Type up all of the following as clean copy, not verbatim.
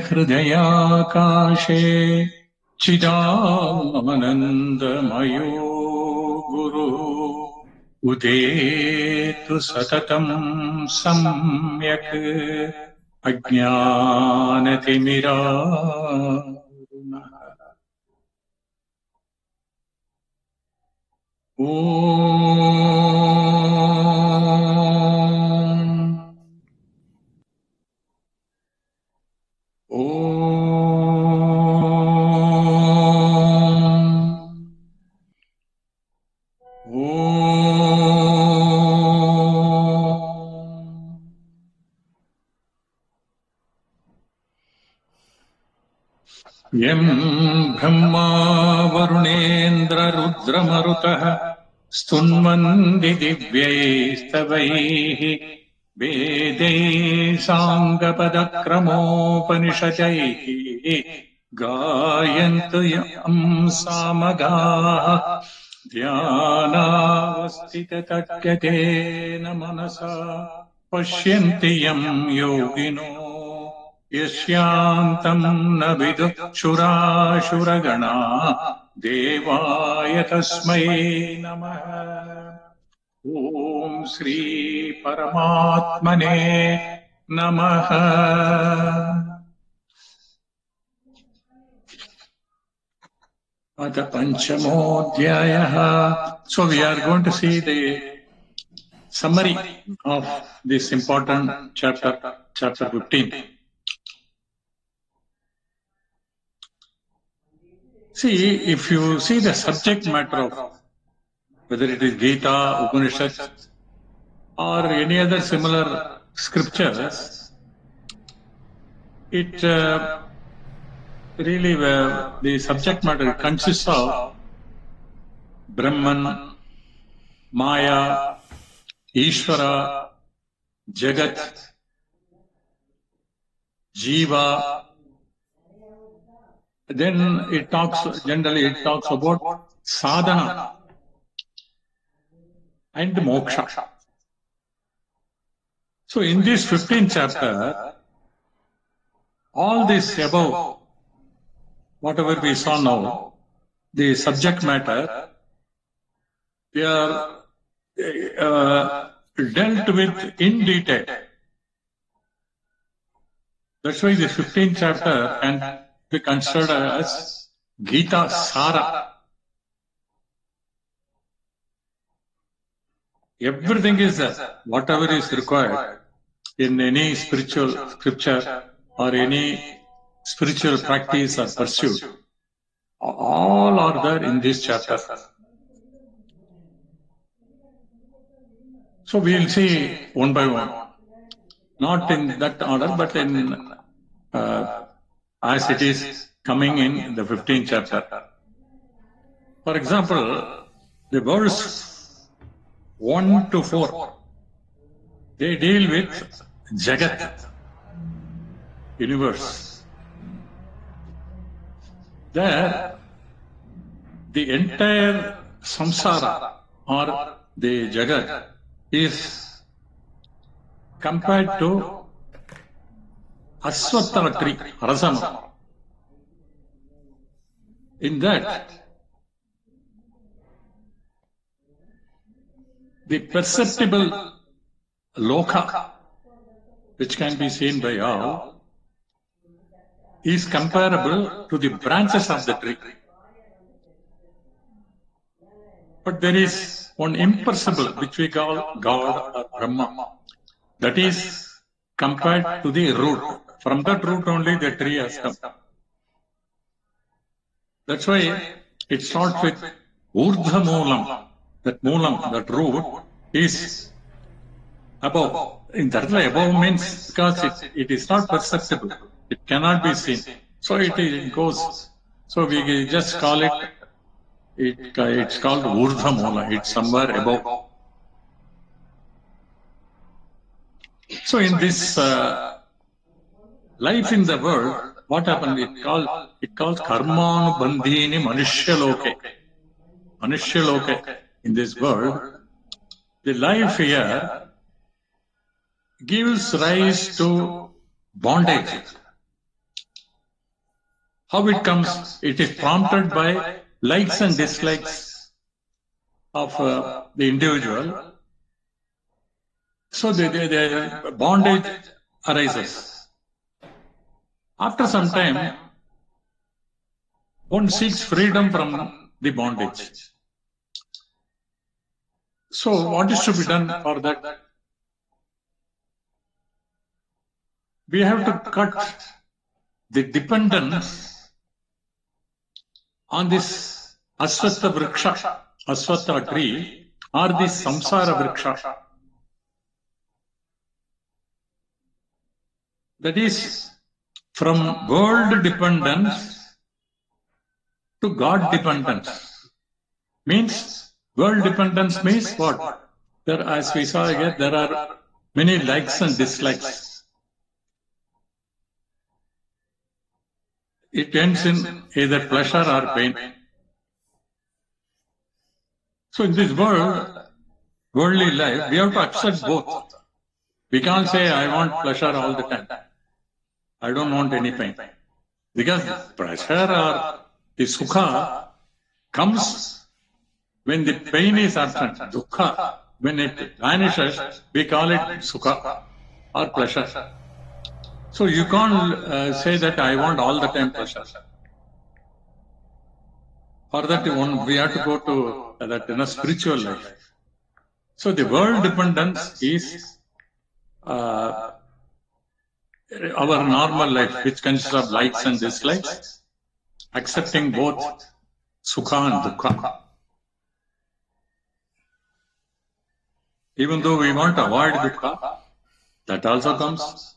हृदयाकाशे चिदानन्दमयो गुरुः उदेतु सततं सम्यक् अज्ञानतिमिरान्धः। ॐ यं ब्रह्मा वरुणेन्द्ररुद्रमरुतः स्तुन्वन्ति दिव्यैस्तवैः वेदैः साङ्गपदक्रमोपनिषदैः गायन्तु यं सामगाः ध्यानावस्थिततद्गतेन मनसा पश्यन्ति यं योगिनो यस्यान्तं न विदुःशुराशुरगणा देवाय तस्मै नमः। ॐ श्री परमात्मने नमः। अथ पंचमोऽध्यायः. So we are going to see the summary of this important chapter 15. See, if you see the subject matter of whether it is Gita, Upanishad, or any other similar scriptures, it really the subject matter consists of Brahman, Maya, Ishvara, Jagat, Jiva. Then it talks about sadhana and moksha. So in this 15th chapter, all this above, whatever we saw now, the subject matter, they are dealt with in detail. That's why the 15th chapter can be considered as Gita Sara. Everything is there. Whatever is required in any spiritual scripture or any spiritual practice or pursuit, all are there in this chapter. So we will see one by one, not in that order, but in as it is coming in the 15th chapter. For example, the verse 1 to 4, they deal with Jagat, universe. There, the entire samsara or the Jagat is compared to Aswatthana tree, Rasana. In that, the perceptible loka, which can be seen by all, is comparable to the branches of the tree. But there is one imperceptible, which we call God or Brahma, that is compared to the root. From that root only the tree has come. That's why it starts with Urdha Moolam. That Moolam, that root, is above. In that way, above means because it is not perceptible. It cannot be seen. So it goes. So we just call it, it's called Urdha Moola. It's somewhere above. So in this life in the world, what happened? It calls Karmanubandhini Manushya Loke. In this world, the life here gives rise to bondage. How it comes? It is prompted by likes and dislikes of the individual. So the bondage arises. After some time, one seeks freedom from the bondage. So what is to be done for that? We have to cut the dependence on this Aswatha Vriksha, Aswatha tree, or this Samsara Vriksha. That is, from world dependence to God dependence. Means, world dependence means what? There, as we saw again, there are many likes and dislikes. It ends in either pleasure or pain. So in this world, worldly life, we have to accept both. We can't say, I want pleasure all the time. I don't want any pain. Because pleasure or the sukha comes when the pain is absent. Dukkha, when it vanishes, we call it sukha or pleasure. So you can't say that I want all the time pleasure. For that, we have to go to that spiritual life. So the world dependence is our normal life, which consists of likes and dislikes, accepting both sukha and dukkha. Even though we want to avoid dukkha, that also comes.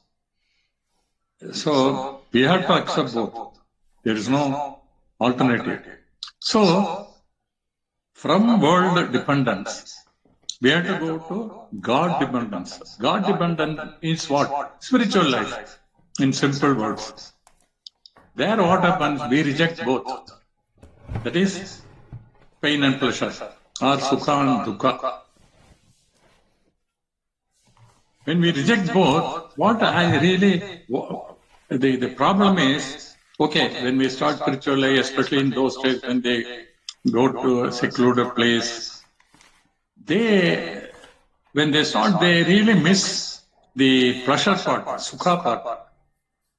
So we have to accept both. There is no alternative. So from world dependence, we have to go to God dependence. God dependence is what? Spiritual life, in simple words. There what happens? We reject both. That is, pain and pleasure, or sukha and dukkha. When we reject both, the problem is, okay, when we start spiritual life, especially in those days when they go to a secluded place, when they start, they really miss the pleasure part, sukha part.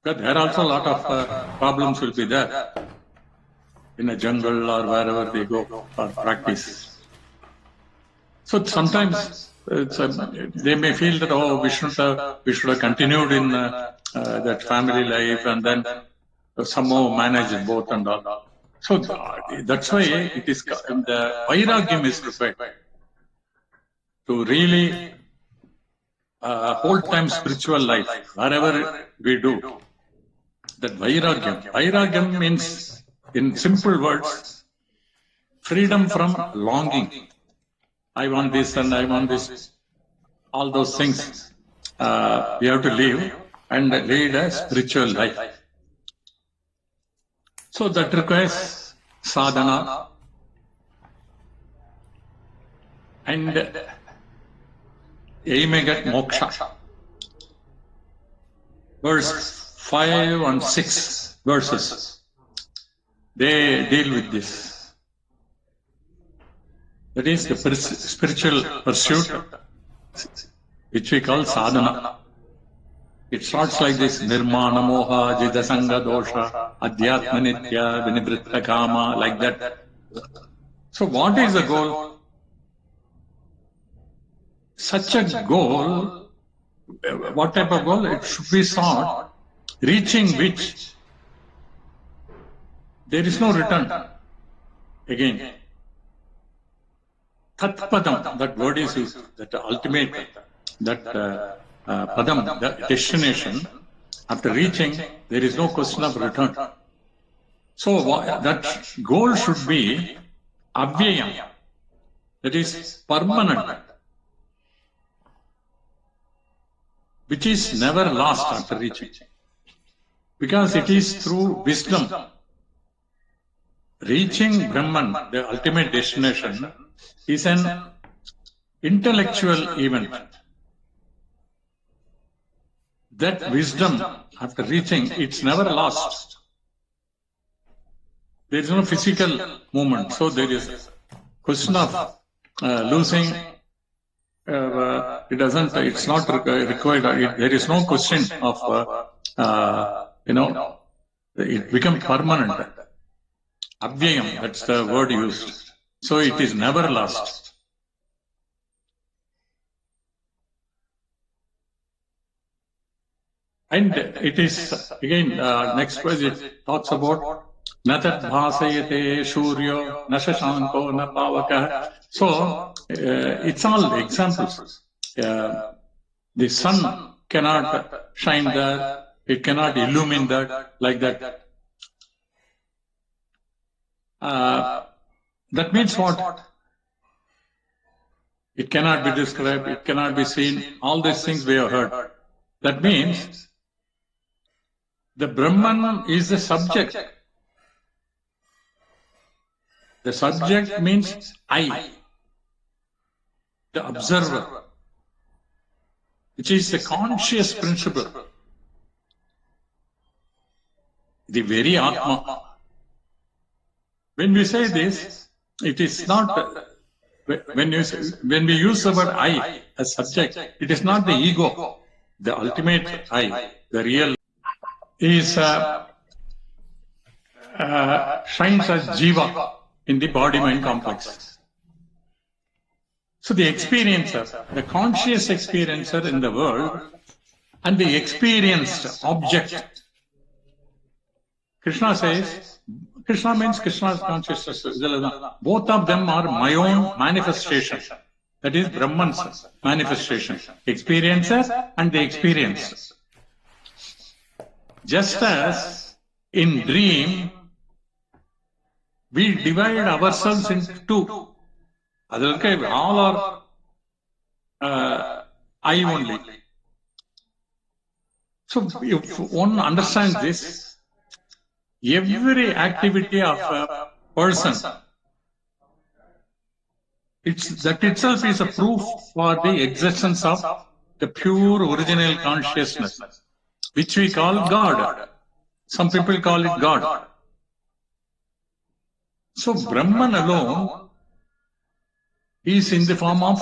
Because there also a lot of problems will be there in a jungle or wherever they go for practice. So sometimes they may feel that, oh, we should have continued in that family life and then somehow manage both and all. So that's why it is the vairagyam is required to really hold time spiritual life wherever we do. That vairagyam. Vairagyam means, in simple words, freedom from longing. I want this and I want this. All those things we have to live and lead a spiritual life. So that requires sadhana and aiming at moksha. Verse 5 and 6 verses, they deal with this. That is the spiritual pursuit, which we call sadhana. It starts like this: nirmana moha jidasanga dosha adhyatma nitya vinivritta kama, like that. So what is the goal? Such a goal, what type of goal? It should be sought, reaching which there is no return. Again, Tat Padam, that word is used, that ultimate, that Padam, the destination, after reaching, there is no question of return. So that goal should be Avyayam, that is permanent, which is never lost after reaching. Because it is through wisdom. Reaching Brahman, the ultimate destination, is an intellectual event. That wisdom, after reaching, it's never lost. There is no physical movement. So there is question of losing. It's not required. There is no question of, it becomes permanent. Abhyayam, that's the word used. So it is never lost. And it is, again, next question, it talks about Natat bhasayate shuryo nashashanko na pavaka. So, it's all examples. The sun cannot shine there, it cannot illumine that, like that. That means what? It cannot be described, it cannot be seen, all these things we have heard. That means the Brahman is the subject. The subject means I, the observer, which is the conscious principle, the very Atma. When we say this, it is not, when we use the word I as subject, it is not the ego, the ultimate I, the real is shines as Jiva in the body-mind complex. So the experiencer, the conscious experiencer in the world and the experienced object. Krishna says, Krishna means Krishna's consciousness. Both of them are my own manifestation. That is Brahman's manifestation. Experiencer and the experienced. Just as in dream, we divide ourselves into two. All are I only. So if one understands this, every activity of a person, that itself is a proof for the existence of the pure original consciousness, which we call God. Some people call it God. So Brahman alone is in the form of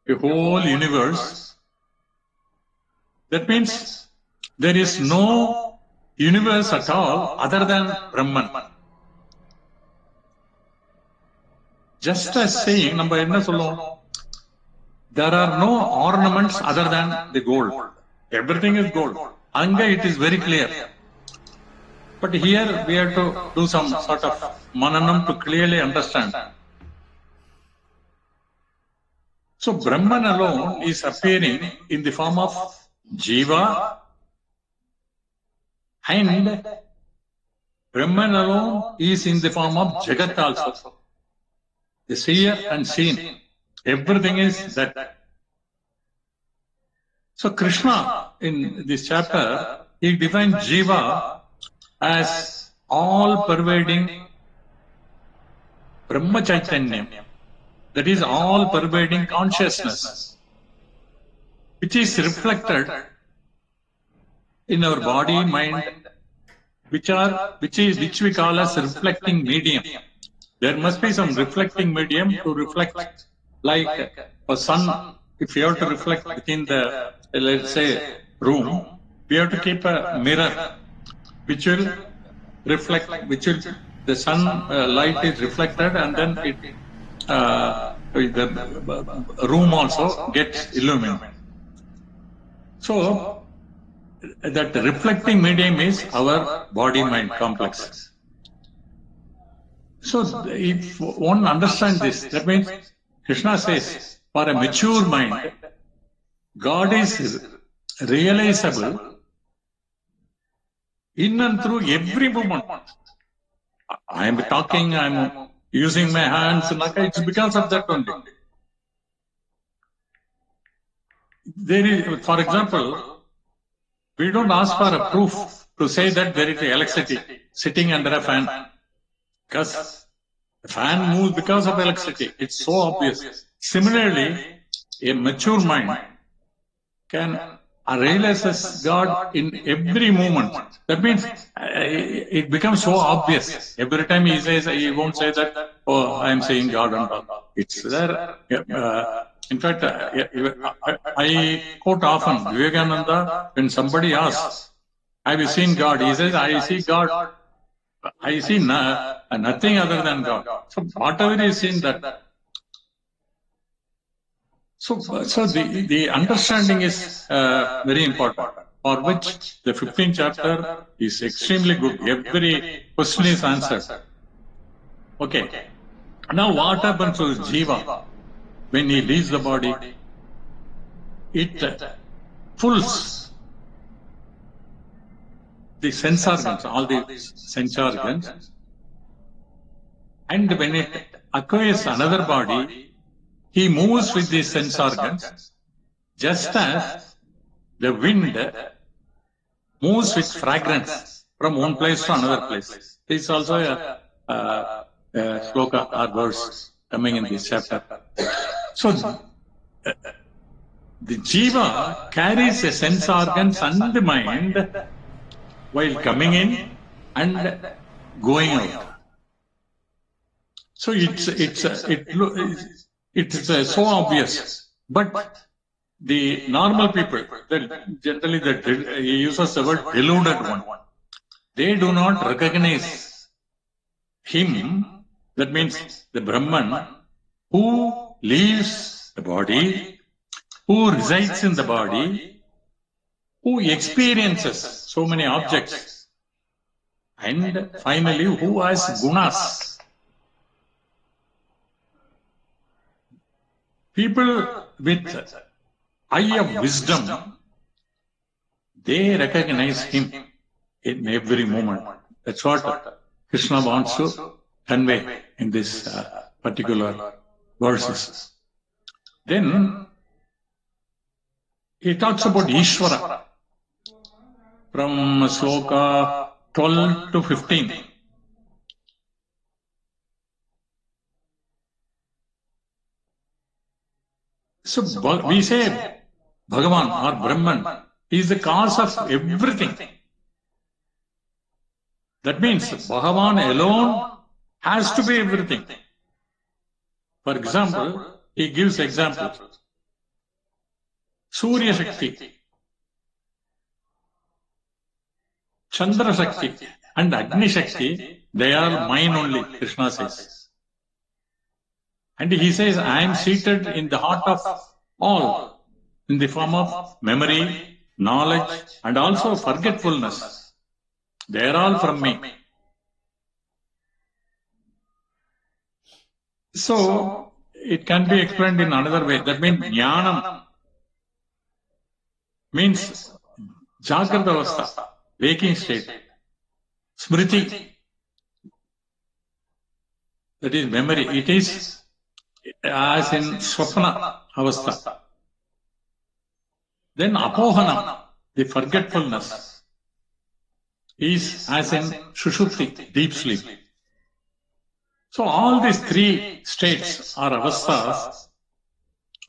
a whole universe. That means there is no universe at all other than Brahman. Just as saying, there are no ornaments other than the gold. Everything is gold. Anga, it is very clear. But here we have to do some sort of mananam to clearly understand. So Brahman alone is appearing in the form of Jiva, and Brahman alone is in the form of Jagat also. The seer and seen. Everything is that. So Krishna in this chapter, he defines Jiva as all pervading Brahma Chaitanyam. That is all pervading consciousness, which is reflected in our body, mind, which we call as reflecting medium. There must be some reflecting medium to reflect, like a sun. If you have to reflect within the, let's say, room, we have to keep a mirror which will reflect, the sun light is reflected, and then the room also gets illuminated. So that reflecting medium is our body-mind complex. So if one understands this, that means Krishna says, for a mature mind, God is realizable in and through every moment. I am talking, I am using my hands, it's because of that only. There is, for example, we don't ask for a proof to say that there is electricity sitting under a fan, because the fan moves because of electricity. It's so obvious. Similarly, a mature mind can realizes God in every moment. That means it becomes so obvious. Every time he says, he won't say that, oh, I am saying God and all. It's there. In fact, I quote often Vivekananda when somebody asks, have you seen God? He says, I see God. I see nothing other than God. So whatever is seen, that. So the understanding is very important, for which the 15th chapter is extremely good. Every question is answered. Okay. Now what happens to Jiva when he leaves the body? It pulls the sense organs, all the sense organs, and when it acquires another body, he moves with the sense organs, just as the wind moves with fragrance from one place to another place. This is also a sloka or verse coming in this chapter. So the jiva carries the sense organs and the mind while coming in and going out. So it's so obvious, but the normal people, generally he uses the word deluded one. They do not recognize him, that means the Brahman, who leaves the body, who resides in the body, who experiences so many objects, and finally who has gunas. People with eye of wisdom, they recognize him in every moment. That's what Krishna wants to convey in this particular verses. Then he talks about Ishvara from sloka 12 to 15. So we say Bhagavan or Brahman is the cause of everything. That means Bhagavan alone has to be everything. For example, he gives examples. Surya Shakti, Chandra Shakti and Agni Shakti, they are mine only, Krishna says. And he says, I am seated in the heart of all, in the form of memory, knowledge, and also forgetfulness. They are all from me. So, it can be explained in another way. That means jnanam means jagrata avastha, waking state. Smriti, that is memory. It is as in swapna avastha. Then apohanam, the forgetfulness, is as in sushupti, deep sleep. So all these three states or avasthas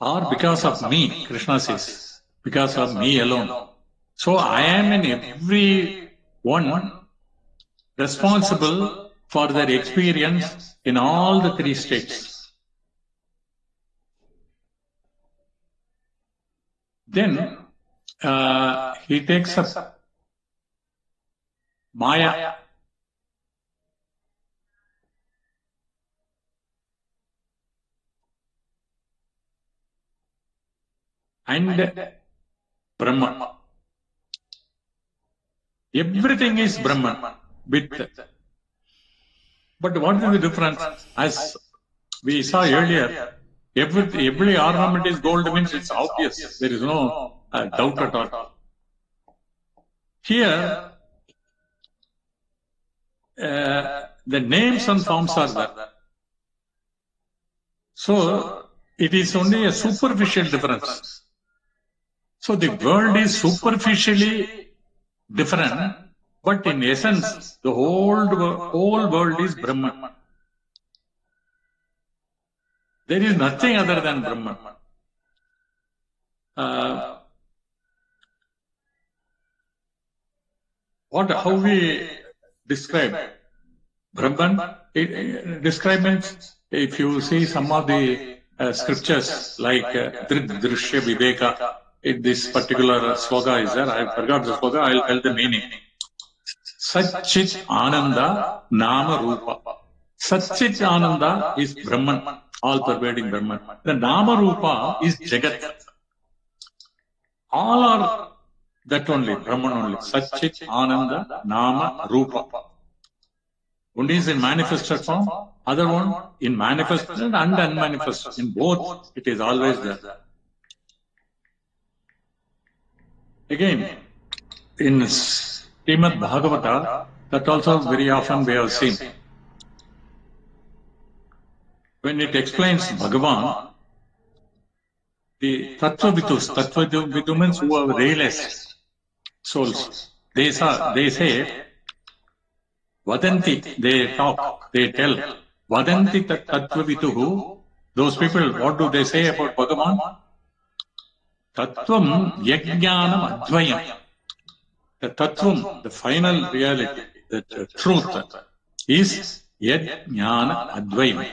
are because of me, Krishna says, because of me alone. So I am in every one responsible for their experience in all the three states. Then he takes up Maya. And Brahman. Everything is Brahman. But what is the difference? As we saw earlier, every ornament is gold means it's obvious. There is no doubt at all. Here, the names and forms are there. So, it is only a superficial difference. So, the world is superficially different, but in essence, the whole world is Brahman. There is nothing other than Brahman. how we describe Brahman? Describe means, if you see some of the scriptures like Drishya Viveka, in this particular sloka is there, I forgot the sloka, I'll tell the meaning. Satchit Ananda Nama Rupa. Satchit Ananda is Brahman, all pervading Brahman. The Nama Rupa is Jagat. All are that only, Brahman only. Satchit Ananda Nama Rupa. One is in manifested form, other one in manifested and unmanifested. In both, it is always there. Again, in Srimad Bhagavata, that also very often we have seen. When it explains Bhagavan, the Tattva-vidu means who have realized souls. They say, Vadanti, they talk, they tell. Vadanti Tattva-viduhu, those people, what do they say about Bhagavan? Tattvam Yajnanam Advayam. The Tattvam, the final reality, the truth, is Yajnana Advayam.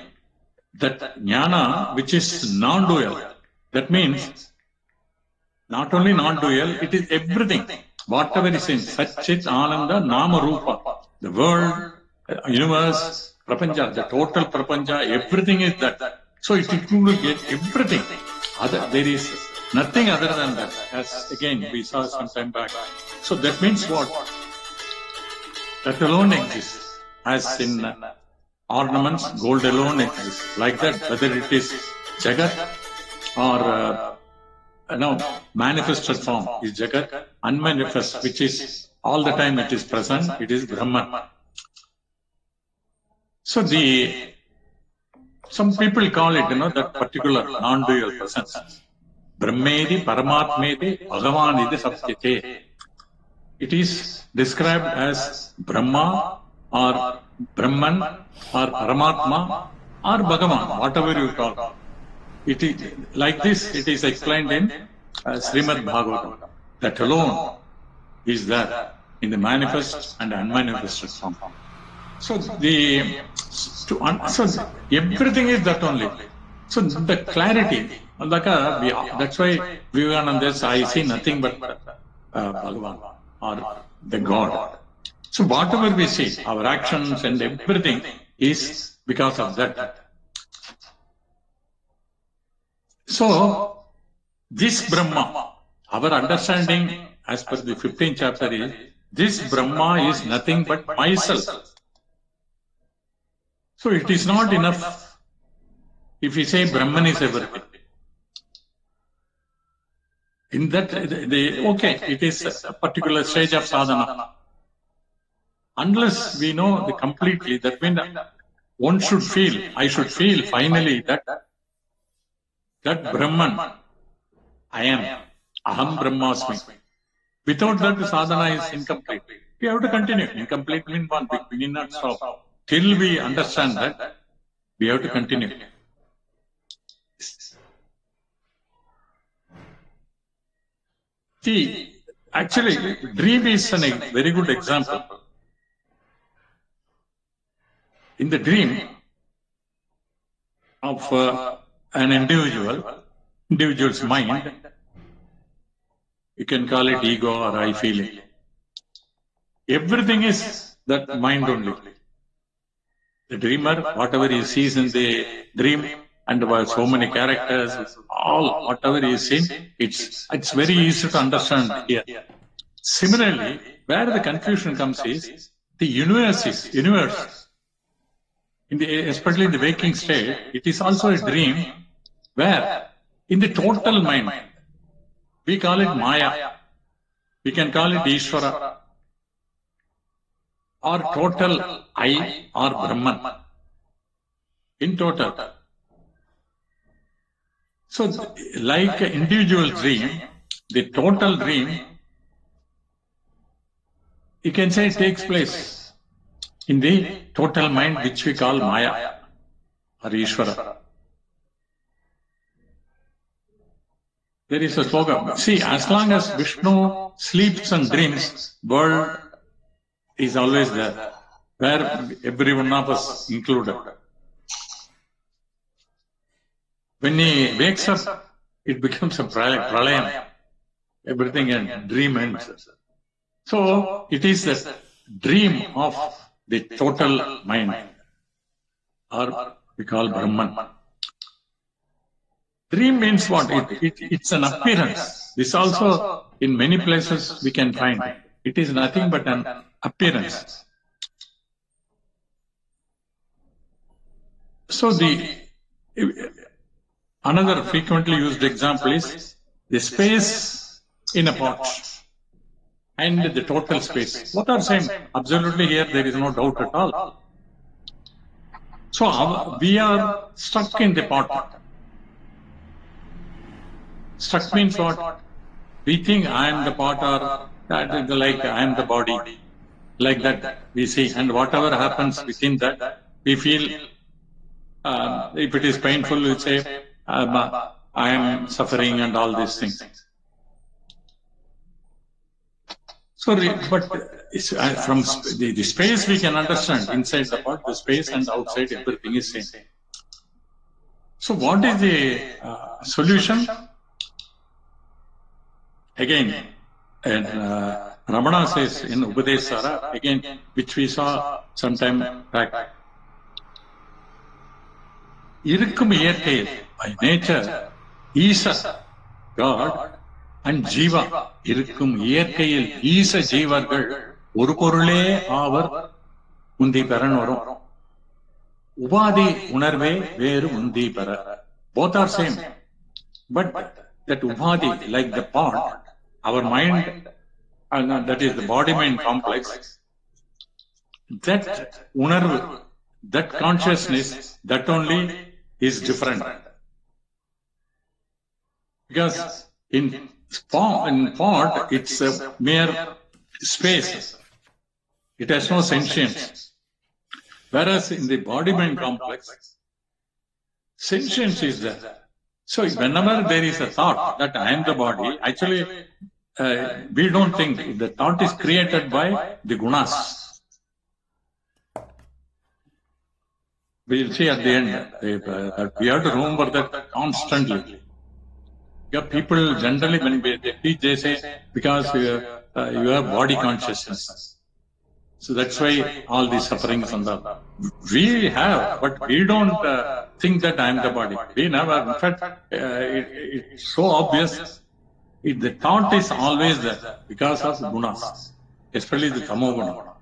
That Jnana, which is non-dual, that means not only non-dual, it is everything. Whatever is in Satchit Ananda Nama Rupa, the world, universe, Prapancha, the total Prapancha, everything is that. So it will get everything. There is nothing other than that, as again we saw some time back. So that means what? That alone exists. As in ornaments, gold alone exists. Like that, whether it is Jagat or manifested form is Jagat, unmanifest, which is all the time it is present, it is Brahman. So some people call it, that particular non-dual presence. Brahmedi, Paramatmedi, Bhagavanidi Saptyate. It is described as Brahma or Brahman or Paramatma or Bhagavan, whatever you call. It is like this, it is explained in Srimad Bhagavatam. That alone is there in the manifest and unmanifested form. So everything is that only. So the clarity, that's why Vivekananda says, I see nothing but Bhagavan or the God. So whatever we see, our actions and everything is because of that. So this Brahma, our understanding as per the 15th chapter is, this Brahma is nothing but myself. So it is not enough if we say Brahman is everything. In that, it is a particular stage of sadhana. Unless we know completely, that means one should feel, I should feel finally that Brahman, I am, Aham Brahmasmi. Without that, the sadhana is incomplete. We have to continue. Incomplete means one, we need not stop. Till we understand that, we have to continue. Actually, dream is a very good example. In the dream of an individual's mind, you can call it ego or I feeling. Everything is that mind only. The dreamer, whatever he sees in the dream, and so many characters, all whatever he is seen, it's very easy to understand here. Similarly, where the confusion comes is the universe. Especially in the waking state, it is also a dream where in the total mind, we call it Maya, we can call it Ishvara, or total I or Brahman, in total. So like an individual dream, the total dream, you can say takes place in the total mind which we call Maya or Ishvara. There is a slogan. See, as long as Vishnu sleeps and dreams, world is always there, where every one of us included. When he wakes up, it becomes a pralayam. Everything and dream ends. So it is the dream of the total mind, or we call Brahman. Dream means what? It's an appearance. This also in many places we can find. It is nothing but an appearance. So another frequently used example is the space in a pot and the total space. Both are same. Absolutely here there is no doubt at all. So we are stuck in the pot. Stuck means what? We think I am the pot, or like I am the body. Like that we see. And whatever happens within that, we feel, if it is painful, we say, I am suffering and all these things. So, but from the space we can understand, inside the pot, the space, and outside everything is same. So what is the solution? Again, and Ramana says in Upadesara, again, which we saw sometime back, Irukkum iyarkayil, by nature, Isa, God, and Jiva, Irukkum iyarkayil, Isa Jivargal, oru porule avar undi peran varum. Ubadi unarve veru undi pera. Both are same. But that Ubadi, like the pot, our mind, that is the body-mind complex, that unarvu, that consciousness, that only is different. Because in pot, it's a mere space. It has no sentience. Whereas in the body-mind complex, sentience is there. So whenever there is a thought that I am the body, actually we don't think. The thought is created by the gunas. We will see at the end that we have to remember that constantly. Yeah, people generally, when they teach, they say, because you have body consciousness. So that's why all these sufferings and all. We have, but we don't think that I am the body. We never. In fact, it's so obvious. The thought is always there because of gunas, especially the tamoguna.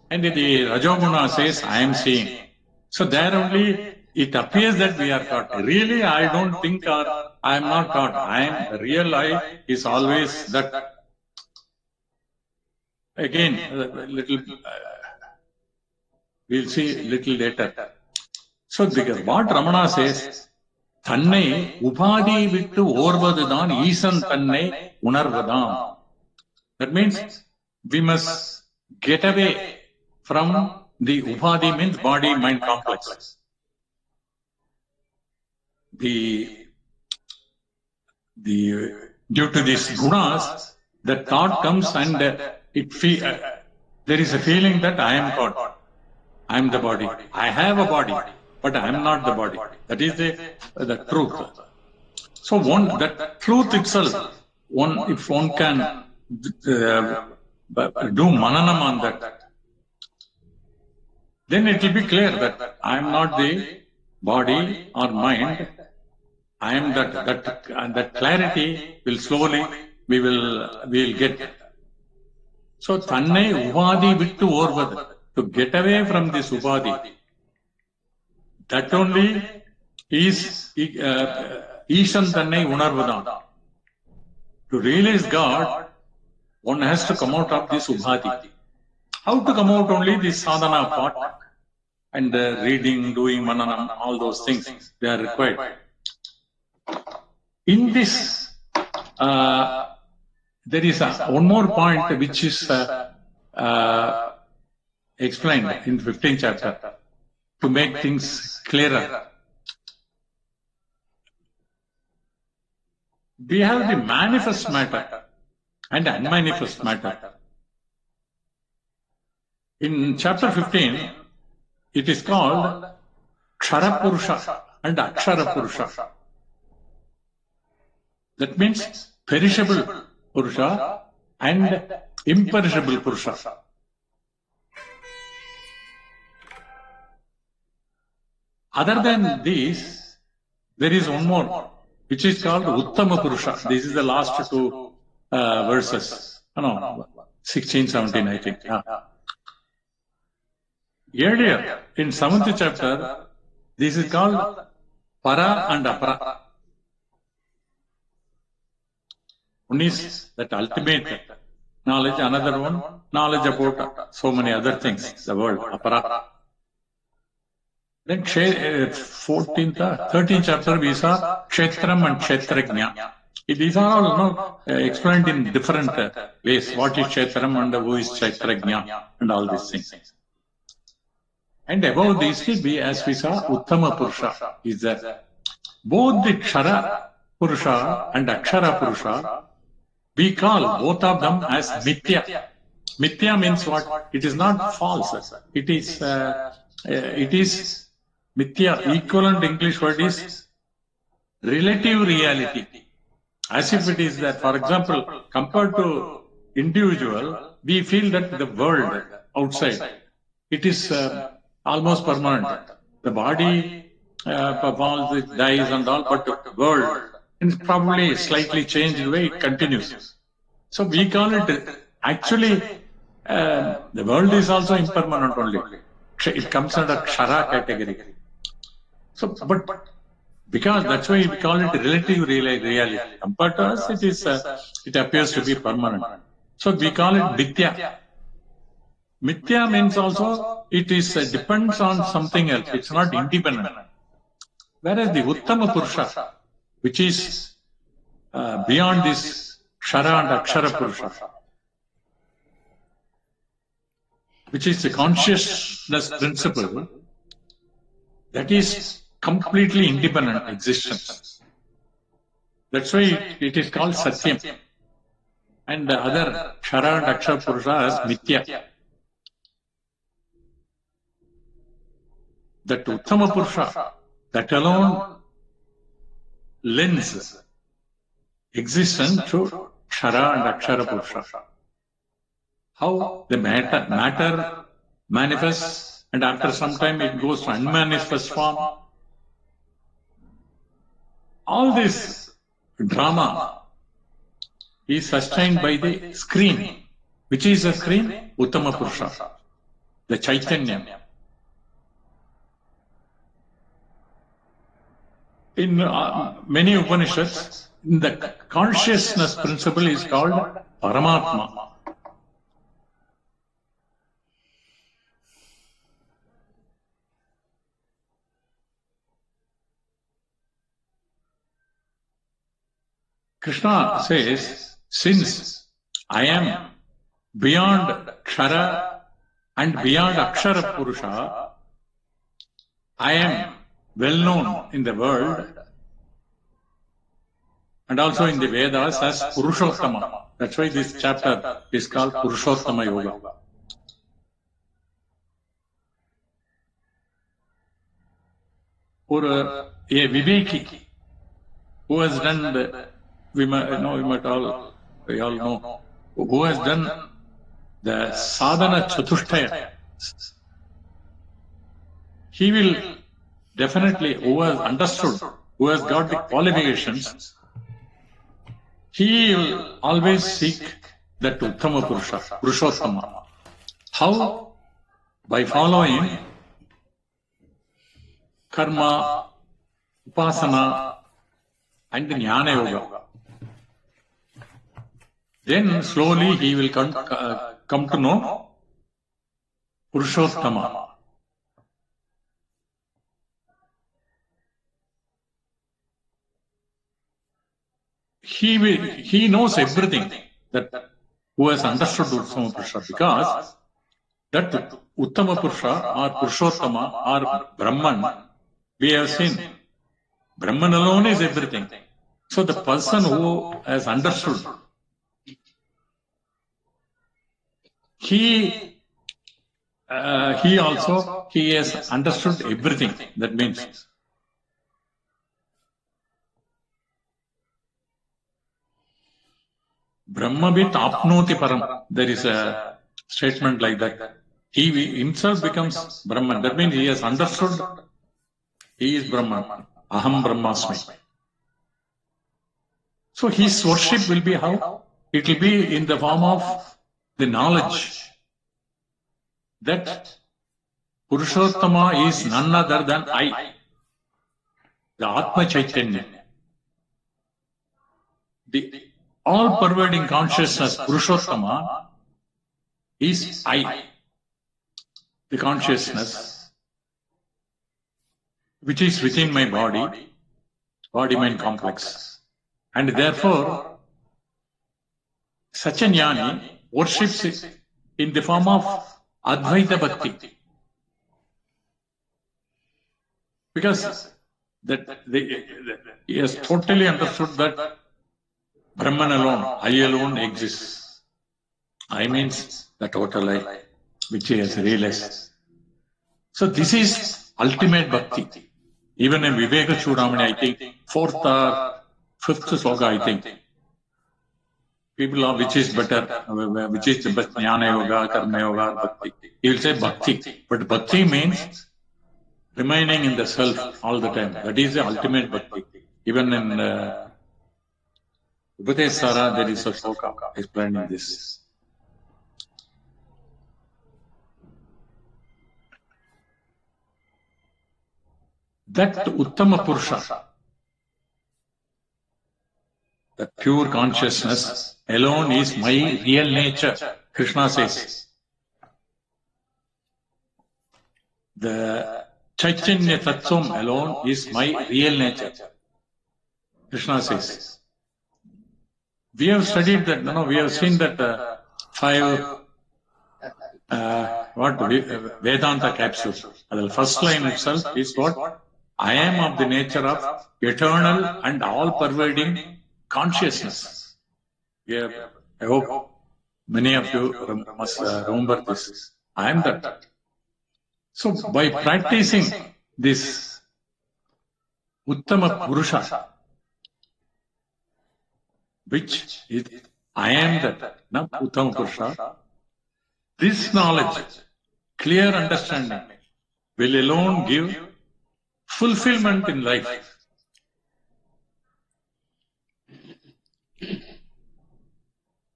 And the rajoguna says, I am seeing. So there only it appears that we are thought. Really, I don't think, or I am not thought. The real I is always that. Again, little, we'll see little later. So what Ramana says, Tannai Upadi Vittu Orvadudan Isan Tannai Unarvadam. That means we must get away from the Upadi, means body mind complex. Due to these gunas, the thought comes and there is a feeling that I am God. I am the body. I have a body, but I am not the body. That is the truth. So that truth itself, if one can do mananam on that, then it will be clear that I am not the body or mind. I am that clarity will slowly we will get. So Tannai Upadi Vittu Orvad, to get away from this Upadi, that only is Ishan Tannai Unarvadam. To realize God, one has to come out of this Upadi. How to come out? Only this sadhana part and reading, doing mananam, all those things, they are required. In this, there is one more point which is explained in 15th chapter to make things clearer. We have the manifest matter and unmanifest matter. In chapter 15, it is called Kshara Purusha and Akshara Purusha. That means perishable Purusha and imperishable Purusha. Other than these, there is one more, which is called Uttama Purusha. This is the last two verses. No, 16, 17, I think. Earlier, in 7th chapter, this is called Para and Apara. One is that ultimate knowledge, another one, knowledge about so many other things, the world, Apara. Then 13th chapter we saw Kshetram and Kshetrajna. These are all explained in different ways. What is Kshetram and who is Kshetrajna and all these things. And above these will be, as we saw, Uttama Purusha is there. Both the Kshara Purusha and Akshara Purusha, we call both of them as Mithya. Mithya means what? It is not false. It is Mithya. Equivalent English word is relative reality. As if it is that, for example, compared to individual, we feel that the world outside, it is almost permanent. The body falls, it dies and all, but the world, in probably slightly changed way, it continues. So we call it, actually, the world is also impermanent only. It comes under Kshara category. So, but because that's why we call it relative reality. Compared to us, it is, it appears to be permanent. So we call it Mithya. Mithya means also it is depends on something else. It's not independent. Whereas the Uttama Purusha, which is beyond this Kshara and Akshara Purusha, which is the consciousness principle, that is completely independent existence. That's why it is called Satyam. And the other Kshara and Akshara Purusha as Mithya. That Uttama Purusha, that alone lends existence to Kshara and Akshara Purusha. How the matter manifests, and after some time it goes to unmanifest form. All this drama is sustained by the screen. Which is the screen? Uttama Purusha, the Chaitanya. In many Upanishads, the consciousness principle is called Paramatma. Krishna says, since I am beyond Kshara and beyond Akshara Purusha, I am well known in the world and also in the Vedas as Purushottama. That's why this chapter is called Purushottama Yoga. Or a Viveki who has done the, we all know, who has done the sadhana chatushtaya, he will definitely, who has understood, who has got the qualifications, he will always seek that Uttama Purusha, Purushottama. How? By following karma, upasana, and jnana yoga. Then slowly he will come to know Purushottama. He knows everything, that who has understood Uttama Purusha, because that Uttama Purusha or Purushottama or Brahman, we have seen, Brahman alone is everything. So the person who has understood, he he has understood everything. That means Brahmavit apnoti param. There is a statement like that. He himself becomes Brahman. That means he has understood he is Brahman. Aham Brahmasmi. So his worship will be how? It will be in the form of the knowledge that Purushottama is none other than I, the Atma Chaitanya. The all-pervading consciousness, Purushottama, is I, the consciousness which is within my body-mind complex. And therefore, such a jnani worships in the form of Advaita Bhakti. Because he has totally understood that Brahman alone, I alone exists. I means the total I, which he has realized. So this is ultimate bhakti. Even in Viveka Chudamani, I think, 4th or 5th sloka, I think, people are, which is better, which is the best, Jnana Yoga, Karma Yoga, Bhakti. He will say bhakti. But bhakti means remaining in the self all the time. That is the ultimate bhakti. Even in Upadesara, there is a sloka explaining this. That Uttama Purusha, the pure consciousness alone is my real nature, Krishna says. The Chaitanya Tattvam alone is my real nature, Krishna says. We have studied that, we have seen that 5 Vedanta capsules. The first line itself is what? I am of the nature of eternal and all-pervading consciousness. I hope many of you must remember this. I am that. So by practicing this Uttama Purusha, which is I am that, not Uttama Purusha, this knowledge, clear understanding, will alone give fulfillment in life.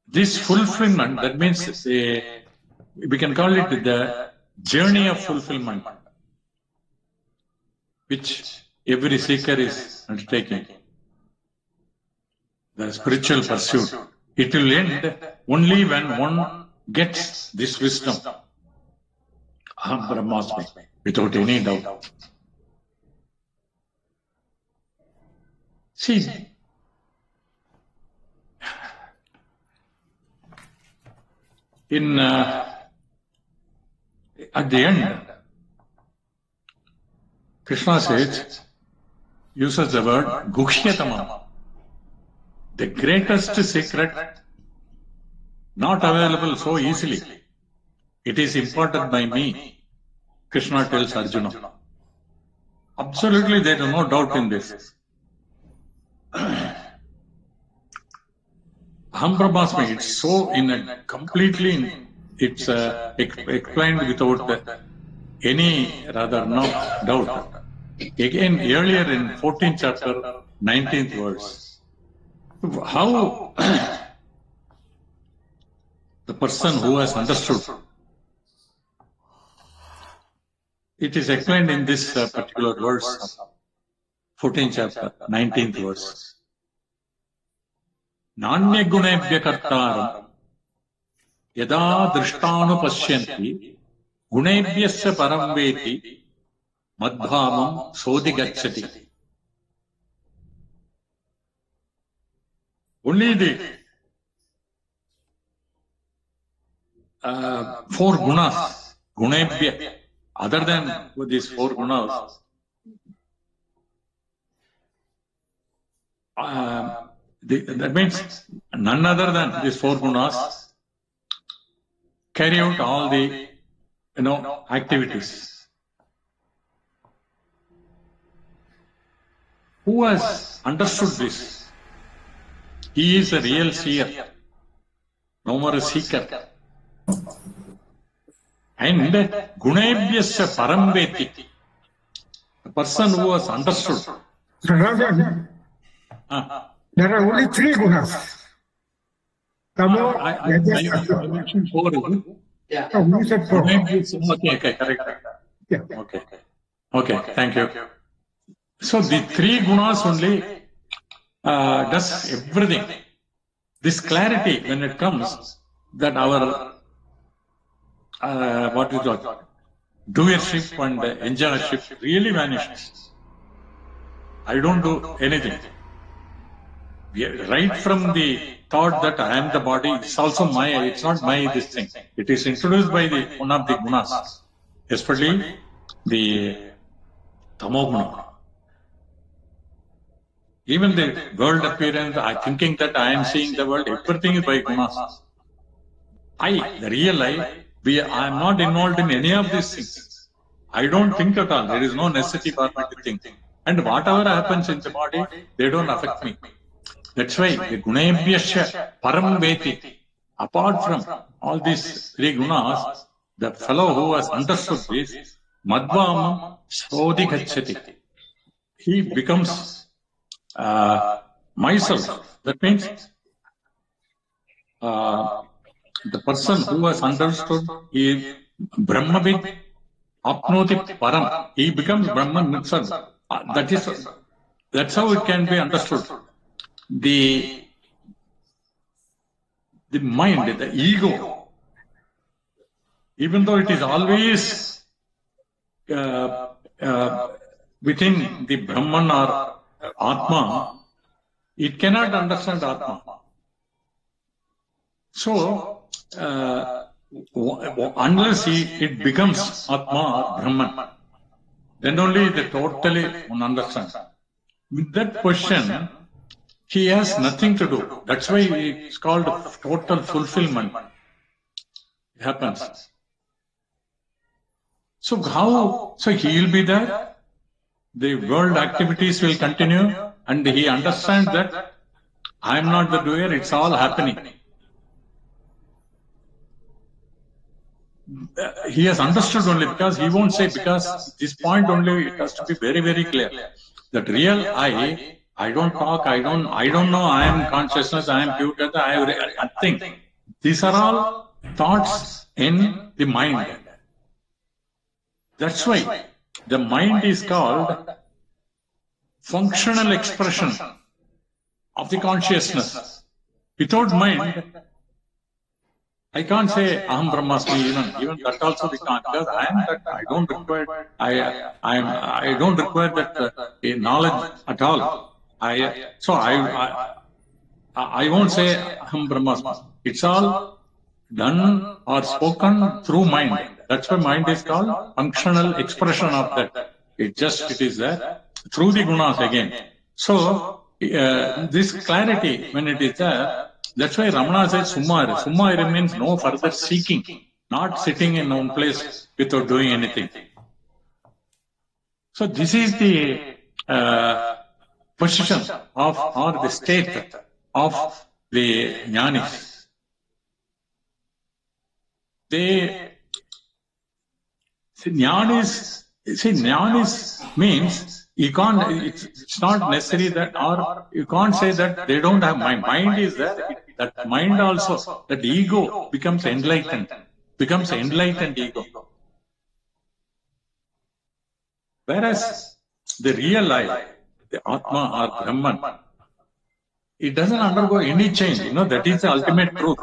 This fulfillment, that means we can call it the journey of fulfillment, which every seeker is undertaking. The spiritual pursuit. It will end only when one gets this wisdom. Aham Brahmasmi, without any doubt. See, in at the end, Krishna says, uses the word Guhyatamam, the greatest secret, not available so easily. It is imparted by me, Krishna tells Arjuna. Absolutely, there is no doubt in this. Aham Brahmasmi, it's so completely, it's explained without any doubt. Again, earlier in 14th chapter, 19th verse, how the person who has understood, it is explained in this particular verse, 14th chapter, 19th verse. Nanya gunebhya kartaram yada drishtanu pasyanti gunebhyasya param veti madbhamam sodigacchati. Only the 4 gunas, gunebhya, other than these 4 gunas, that means none other than these 4 gunas carry out all the activities. Who has understood this? He is a real seer, no more a seeker. And gunebhyasya parambeti, the person who has understood. There are only three gunas. Tamo, I mentioned four. Yeah. Oh, you said four. Okay, correct. Yeah. Okay, thank you. So the three gunas only does everything. This clarity, when it comes, that our doership and enjoyership really vanishes. I don't do anything. Right from the thought that I am the body, it's also it's not this thing. It is introduced by one of the gunas, especially the tamoguna. Even the world appearance, I thinking that I am seeing the world, everything is by gunas. The real I am not involved in any of these things. I don't think at all. There is no necessity for me to think. And whatever happens in the body, they don't affect me. That's why the gunebhyasya param veti. Apart from all these three gunas, the fellow who has understood this, madvam sodhi gacchati. He becomes myself. That means the person who has understood is Brahmavid apnoti param. He becomes Brahman himself. That's how it can be understood. The mind, the ego, even though it is always within the Brahman or Atma, it cannot understand Atma. So, unless it becomes Atma or Brahman, then only the totally one understands. With that question, he has nothing to do. That's why it's called total fulfillment. It happens. So how? So he will be there. The world activities will continue, and he understands that I am not the doer. It's all happening. He has understood only because he won't say, because this point only it has to be very, very clear. That real I don't talk, I don't know, I am consciousness, I am pure, I have nothing. These are all thoughts in the mind. That's why the mind is called functional expression of the consciousness. Without mind, I can't say Aham Brahmasmi, even that also we can't, because I am that. I don't require I don't require that knowledge at all. I won't say Aham Brahmasmi. It's all done or spoken through mind. That's why mind is called functional expression of that. It is there through the gunas again. So this clarity, when it is there, that's why Ramana says Summa. Summa means no further seeking, not sitting in one place without doing anything. So this is the position of, or the state of the jnanis. Jnanis means you can't, it's not necessary that, or you can't say that they don't have mind. Mind is there. That mind also, that ego becomes enlightened ego. Whereas the real I, the Atma or Brahman, it doesn't undergo any change. That is the ultimate truth.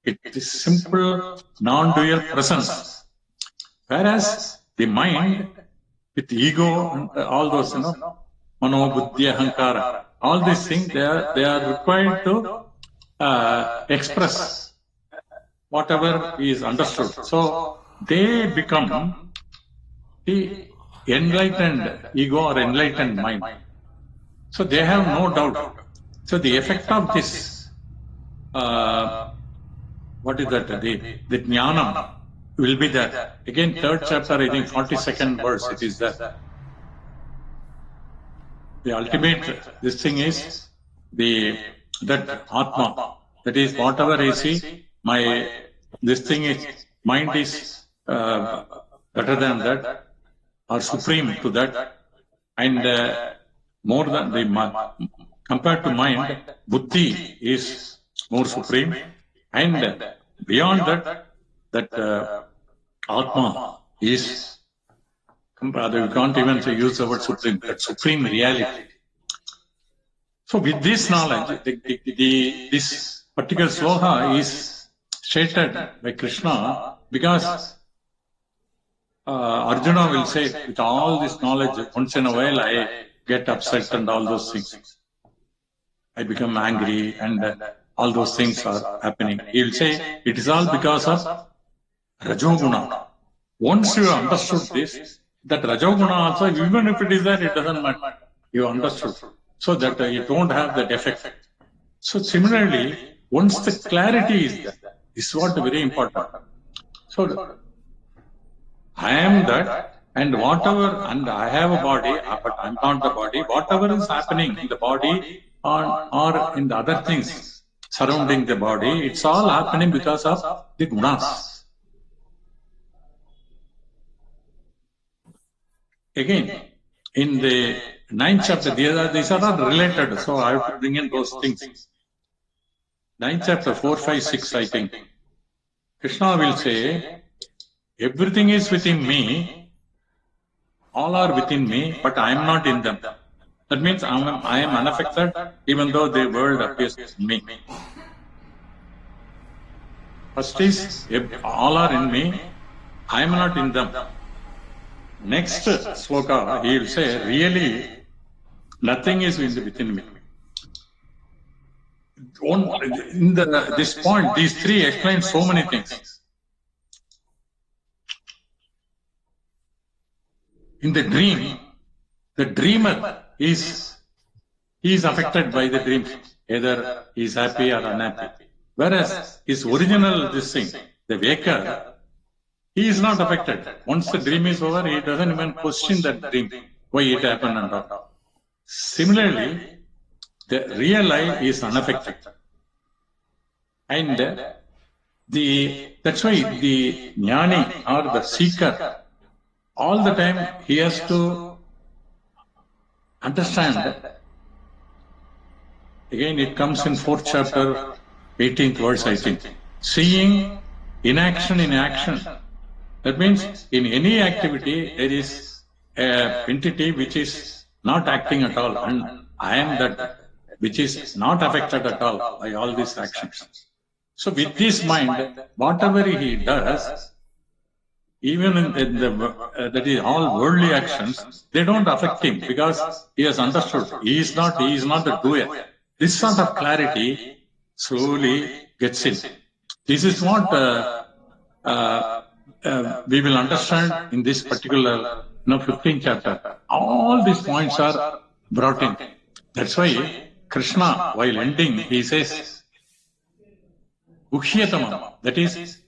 It is simple, non-dual presence. Whereas the mind, with ego and all those, mano, buddhi, ahankara, all these things, they are required to express whatever is understood. So they become the enlightened ego or enlightened mind. So they have no doubt. So the effect of this, what is that? The jnanam, will be there. Again, third chapter, I think 42nd verse, it is there. The ultimate, this thing is that Atma, that is whatever I see, this thing is, mind is better than that, or supreme to that, and more than compared to mind, buddhi is more supreme, and beyond that Atma is, you can't even use the word supreme, that supreme reality. So with this knowledge, this particular sloka is stated by Krishna because Arjuna will say, with all this knowledge, once in a while I get upset and all those things. I become angry and all those things are happening. He will say, it is all because of Rajoguna. Once you understood this, that Rajoguna also, even if it is there, it doesn't matter. You understood. So that you don't have that effect. So similarly, once the clarity is there, this is what very important. So I am that, and whatever, and I have a body, but I'm not the body. Whatever is happening in the body or in the other things surrounding the body, it's all happening because of the gunas. Again, in the 9th chapter, these are not related, so I have to bring in those things. 9th chapter, 4, 5, 6, I think. Krishna will say, everything is within me, all are within me, but I am not in them. That means I am unaffected, even though the world appears in me. First is, all are in me, I am not in them. Next sloka, he will say, really, nothing is within me. In this point, these three explain so many things. In the dream, the dreamer he is affected by the dreams. Either he is happy or unhappy. Whereas his original thing, the waker, he is not affected. Once the dream is over, he doesn't even question that dream, why it happened and all. Similarly, the real I is unaffected. And that's why the jnani or the seeker, all the time he has to understand. Again, it comes in 4th chapter, 18th verse, I think. Seeing inaction in action. That means in any activity, there is an entity which is not acting at all. And I am that which is not affected at all by all these actions. So with this mind, whatever he does, even in that is all worldly actions, they don't affect him because he has understood. He is not the doer. This sort of clarity slowly gets in. This is what we will understand in this particular 15th chapter. All these points are brought in. That's why Krishna, while ending, he says, Ukshiyatamam, that is,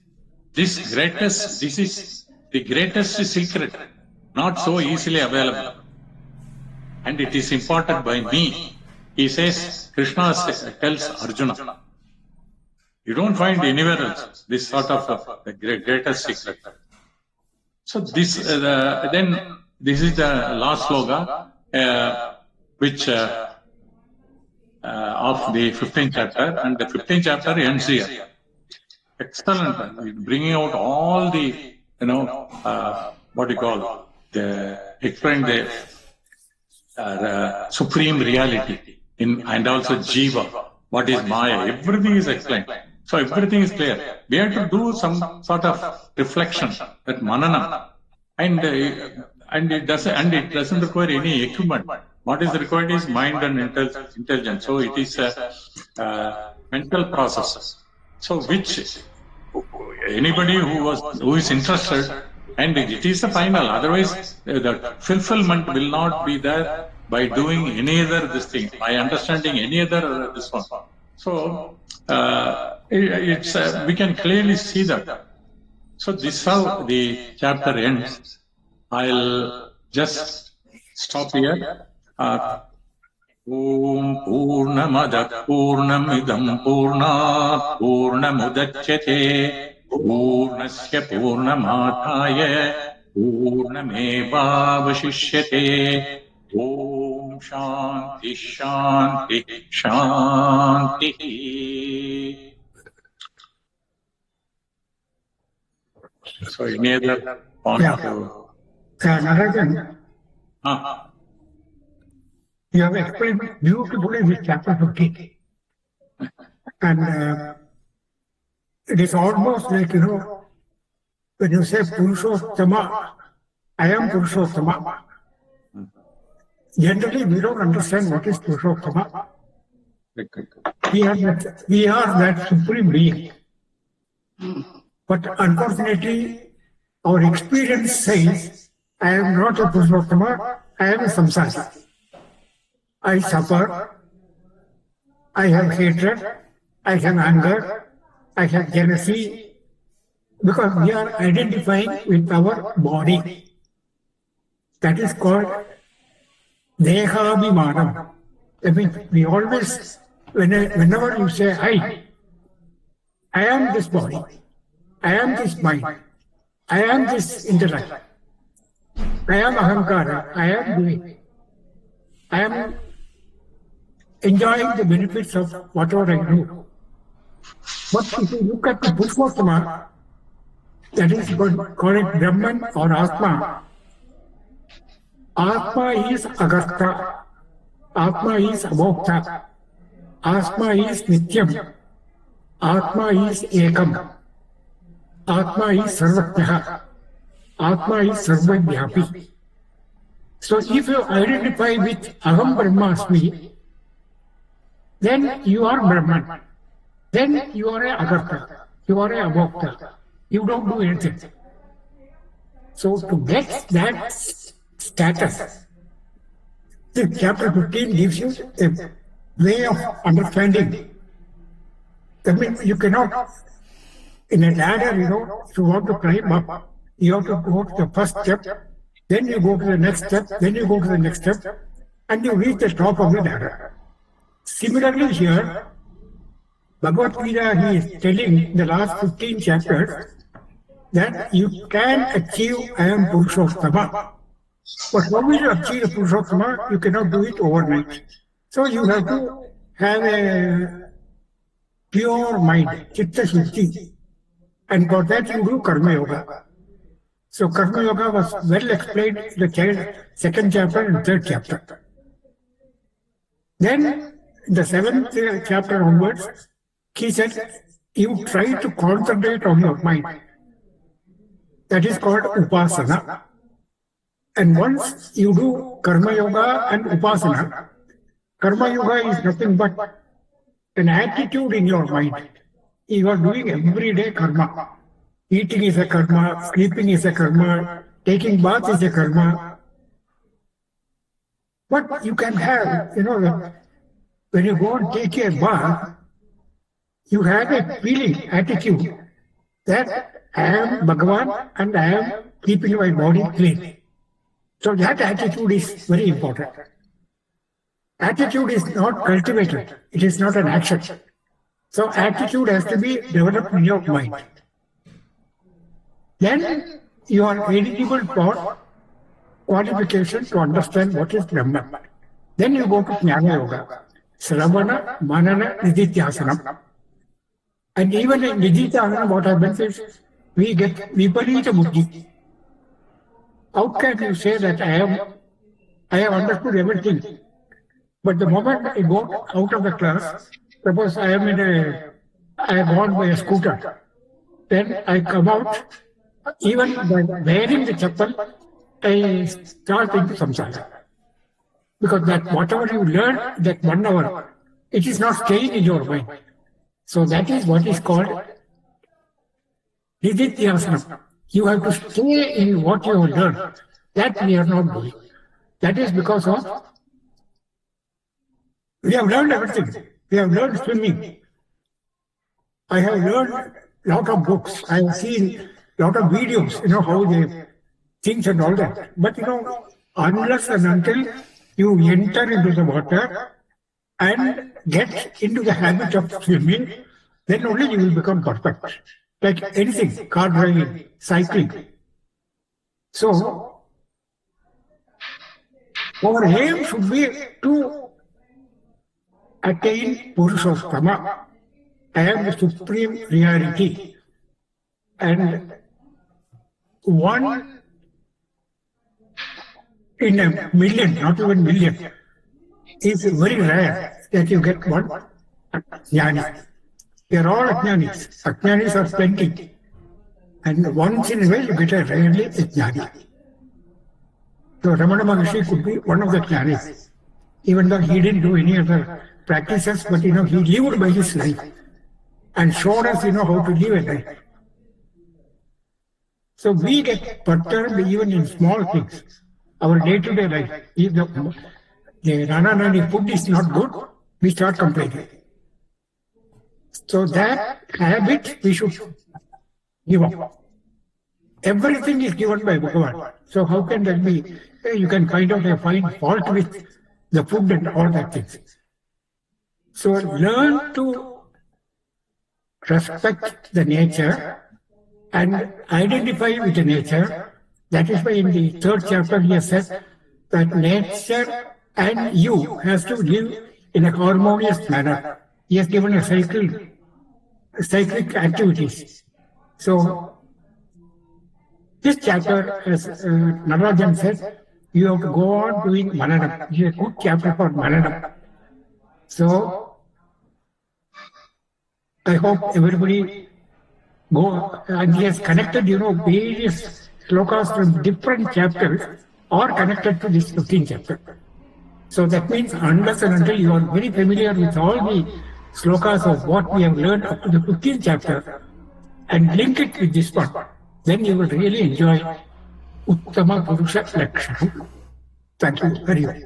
this is the greatest secret, not so easily available. And it is imparted by me. He says, Krishna tells Arjuna. You don't find anywhere else this sort of the greatest secret. So this, then this is the last sloka, which of the 15th chapter, and the 15th chapter ends here. Excellent, bringing out all the, what you call, explain the supreme reality and also jiva. What is Maya? Everything is explained. So everything is clear. We have to do some sort of reflection, that manana, and it doesn't require any equipment. What is required is mind and intelligence. So it is a mental process. So which anybody who is interested, and it is the final. Otherwise, the fulfillment will not be there by doing any other this thing, by understanding any other this one. So we can clearly see that. So this is how the chapter ends. I'll just stop here. Om Purnamada Purnamidam Purnat Purnamudachyate Purnasya Purnamataya Purnamevavashishyate. Om Shanti Shanti Shanti. So any other point to... Natarajan, you have explained beautifully this chapter 15. And it is almost like, when you say Purushottama, I am Purushottama. Generally, we don't understand what is Purushottama. We are that supreme being. But unfortunately, our experience says, I am not a Purushottama, I am a samsara. I suffer, I have hatred, I have anger, I have jealousy, because we are identifying with our body. That is called Dehabhimanam. I mean, we always, whenever you say I am this body, I am this mind, I am this intellect, I am ahankara, I am doing, I am enjoying the benefits of whatever I do. But if you look at the Purushottama, that is called Brahman or Atma. Atma is Agartha, Atma is Abhokta, Atma is Nityam, Atma is Ekam, Atma is Sarvatyaha, Atma is Sarvadhyapi. So if you identify with Aham Brahmasmi, then you are Brahman. Then you are a Agartha, you are a Abhokta. You don't do anything. So to get that status, the chapter 15 gives you a way of understanding. I mean, you cannot, in a ladder, if you want to climb up, you have to go to the first step, then you go to the next step, then you go to the next step, and you reach the top of the ladder. Similarly here, Bhagavad Gita, he is telling in the last 15 chapters that you can achieve I am Purushottama. But how will you achieve a Purushottama? You cannot do it overnight. So you have to have a pure mind, Chitta Shuddhi. And for that you do Karma Yoga. So Karma Yoga was well explained in the second chapter and third chapter. Then, in the seventh chapter onwards, he said, you try to concentrate on your mind. That is called Upasana. And once you do Karma Yoga and Upasana, Karma Yoga is nothing but an attitude in your mind. You are doing everyday karma. Eating is a karma, sleeping is a karma, taking bath is a karma. But you can have, when you go and take a bath, you have a feeling, attitude that I am Bhagavan and I am keeping my body clean. So that attitude is very important. Attitude is not cultivated. It is not an action. So attitude has to be developed in your mind. Then you are eligible for qualification to understand what is Brahman. Then you go to Jnana Yoga. Sravana, Manana, Nididhyasana. And even in Nididhyasana, what happens is, we get Viparita Buddhi. How can you say that I have understood everything? But the moment I go out of the class, suppose I have gone by a scooter, then I come out, even by wearing the chappal, I start into samsara. Because that whatever you learn, that 1 hour, it is not staying in your mind. So that is what is called Nididhyasana. You have to stay in what you have learned. That we are not doing. That is because of we have learned everything. We have learned swimming. I have learned a lot of books. I have seen lot of videos, how they things and all that. But unless and until you enter into the water and get into the habit of swimming, then only you will become perfect. Like anything, car driving, cycling. So, our aim should be to attain Purushottama and the supreme reality. And one in a million, not even million, is very rare that you get one jnani. They are all ajnanis. Ajnanis are plenty. And once in a while you get a rarely a jnani. So Ramana Maharshi could be one of the jnanis. Even though he didn't do any other practices, but he lived by his life and showed us, how to live a life. So we get perturbed even in small things. Our day-to-day life, if the Nana food is not good, we start complaining. So that habit we should give up. Everything is given by Bhagavan. So how can that be? You can find fault with the food and all that things. So learn to respect the nature and identify with the nature. That is why in the 3rd chapter he has said that nature and you has to live in a harmonious manner. He has given a cyclic activities. So this chapter, as Natarajan said, you have to go on doing Mananam. It is a good chapter for Mananam. So I hope everybody go, and he has connected, various slokas from different chapters are connected to this 15th chapter. So that means unless and until you are very familiar with all the slokas of what we have learned up to the 15th chapter and link it with this one, then you will really enjoy Uttama Purusha Lakshanam. Thank you very much.